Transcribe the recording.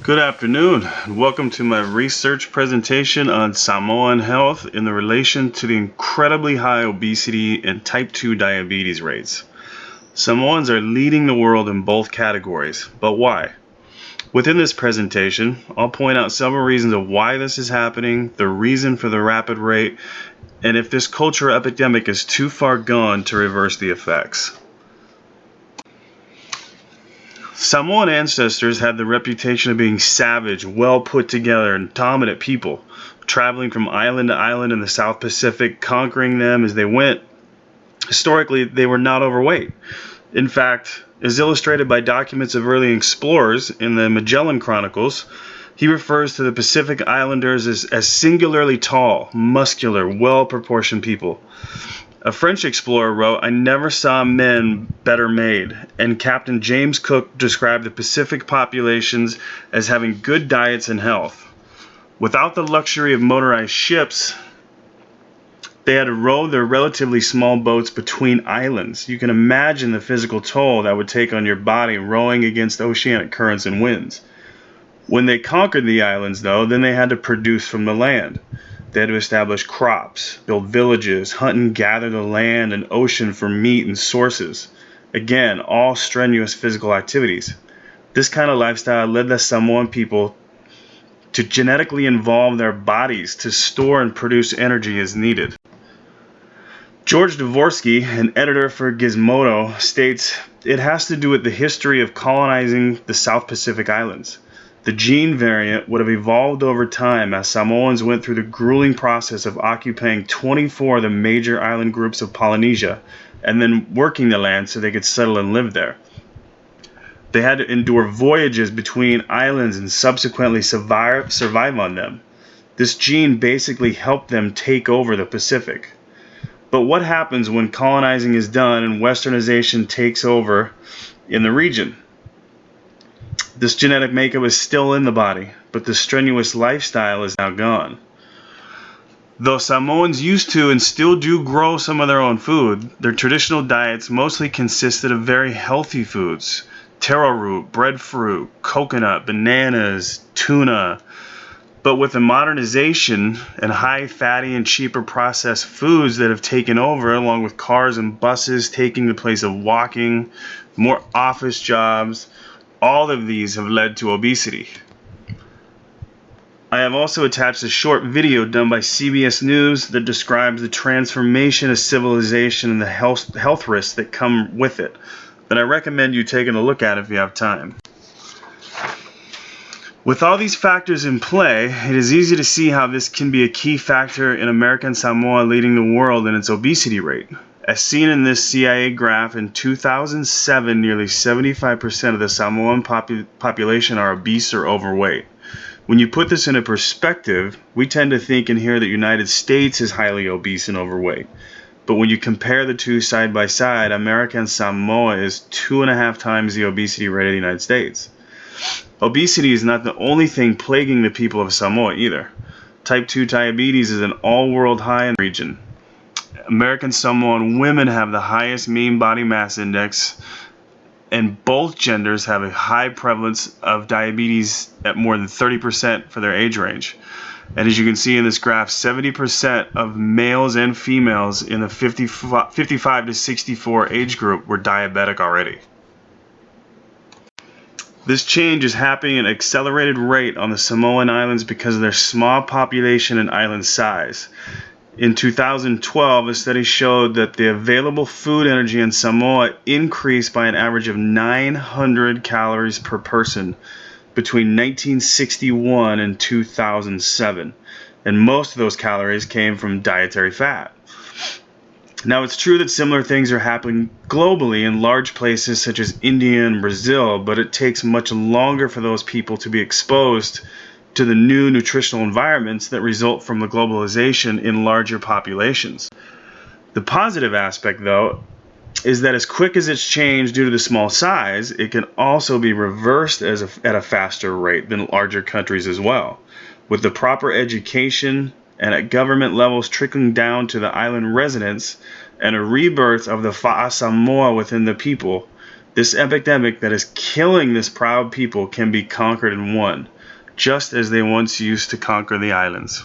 Good afternoon, and welcome to my research presentation on Samoan health in the relation to the incredibly high obesity and type 2 diabetes rates. Samoans are leading the world in both categories, but why? Within this presentation, I'll point out several reasons of why this is happening, the reason for the rapid rate, and if this cultural epidemic is too far gone to reverse the effects. Samoan ancestors had the reputation of being savage, well put together, and dominant people, traveling from island to island in the South Pacific, conquering them as they went. Historically, they were not overweight. In fact, as illustrated by documents of early explorers in the Magellan Chronicles, he refers to the Pacific Islanders as singularly tall, muscular, well-proportioned people. A French explorer wrote, "I never saw men better made," and Captain James Cook described the Pacific populations as having good diets and health. Without the luxury of motorized ships, they had to row their relatively small boats between islands. You can imagine the physical toll that would take on your body rowing against oceanic currents and winds. When they conquered the islands, though, then they had to produce from the land. They had to establish crops, build villages, hunt and gather the land and ocean for meat and sources. Again, all strenuous physical activities. This kind of lifestyle led the Samoan people to genetically involve their bodies to store and produce energy as needed. George Dvorsky, an editor for Gizmodo, states, "It has to do with the history of colonizing the South Pacific Islands. The gene variant would have evolved over time as Samoans went through the grueling process of occupying 24 of the major island groups of Polynesia and then working the land so they could settle and live there. They had to endure voyages between islands and subsequently survive on them. This gene basically helped them take over the Pacific. But what happens when colonizing is done and westernization takes over in the region? This genetic makeup is still in the body, but the strenuous lifestyle is now gone. Though Samoans used to and still do grow some of their own food, their traditional diets mostly consisted of very healthy foods: taro root, breadfruit, coconut, bananas, tuna. But with the modernization and high fatty and cheaper processed foods that have taken over, along with cars and buses taking the place of walking, more office jobs, all of these have led to obesity. I have also attached a short video done by CBS News that describes the transformation of civilization and the health risks that come with it, that I recommend you taking a look at if you have time. With all these factors in play, it is easy to see how this can be a key factor in American Samoa leading the world in its obesity rate. As seen in this CIA graph, in 2007, nearly 75% of the Samoan population are obese or overweight. When you put this into perspective, we tend to think and hear that the United States is highly obese and overweight. But when you compare the two side by side, American Samoa is 2.5 times the obesity rate of the United States. Obesity is not the only thing plaguing the people of Samoa either. Type 2 diabetes is an all-world high in the region. American Samoan women have the highest mean body mass index, and both genders have a high prevalence of diabetes at more than 30% for their age range. And as you can see in this graph, 70% of males and females in the 55 to 64 age group were diabetic already. This change is happening at an accelerated rate on the Samoan Islands because of their small population and island size. In 2012, a study showed that the available food energy in Samoa increased by an average of 900 calories per person between 1961 and 2007, and most of those calories came from dietary fat. Now, it's true that similar things are happening globally in large places such as India and Brazil, but it takes much longer for those people to be exposed to the new nutritional environments that result from the globalization in larger populations. The positive aspect, though, is that as quick as it's changed due to the small size, it can also be reversed at a faster rate than larger countries as well. With the proper education and at government levels trickling down to the island residents and a rebirth of the Fa'a Samoa within the people, this epidemic that is killing this proud people can be conquered and won. just as they once used to conquer the islands.